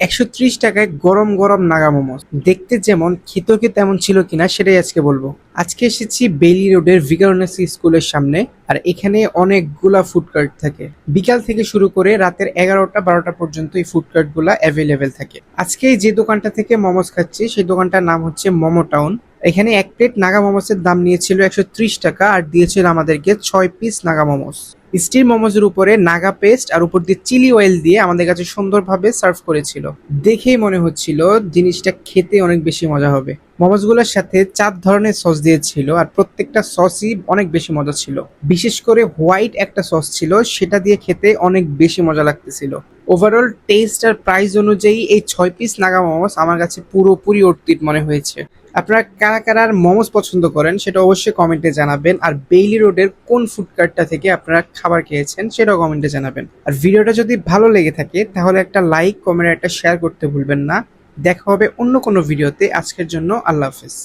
130 টাকায় গরম গরম নাগা মোমোস দেখতে যেমন খেতেও কি তেমন ছিল কিনা সেটাই আজকে বলবো। আজকে এসেছি বেইলি রোডের ভিকারুনসি স্কুলের সামনে। আর এখানে অনেকগুলা ফুড কার্ট থাকে, বিকাল থেকে শুরু করে রাতের 11টা 12টা পর্যন্ত এই ফুড কার্ট গুলা অ্যাভেলেবেল থাকে। আজকে যে দোকানটা থেকে মোমোস খাচ্ছি সেই দোকানটার নাম হচ্ছে মোমো টাউন। এখানে এক প্লেট নাগা মোমোসের দাম নিয়েছিল 130 টাকা আর দিয়েছিল আমাদেরকে 6 পিস নাগা মোমোস। স্টির মোমোজের উপরে নাগা পেস্ট আর উপর দিয়ে চিলি অয়েল দিয়ে আমাদের কাছে সুন্দরভাবে সার্ভ করেছিল। দেখেই মনে হচ্ছিল জিনিসটা খেতে অনেক বেশি মজা হবে। মোমোজগুলোর সাথে 4 ধরনের সস দিয়েছিল আর প্রত্যেকটা সসই অনেক বেশি মজা ছিল। বিশেষ করে হোয়াইট একটা সস ছিল, সেটা দিয়ে খেতে অনেক বেশি মজা লাগতেছিল। ওভারঅল টেস্ট আর প্রাইস অনুযায়ী এই 6 পিস নাগা মোমোস আমার কাছে পুরোপুরি অর্থিত মনে হয়েছে। আপনারা কারা কারা মোমোস পছন্দ করেন সেটা অবশ্যই কমেন্টে জানাবেন। আর বেইলি রোডের কোন ফুড কার্টটা থেকে আপনারা খাবার খেয়েছেন সেটাও কমেন্টে জানাবেন। আর ভিডিওটা যদি ভালো লেগে থাকে তাহলে একটা লাইক, কমেন্ট, একটা শেয়ার করতে ভুলবেন না। দেখা হবে অন্য কোনো ভিডিওতে। আজকের জন্য আল্লাহ হাফেজ।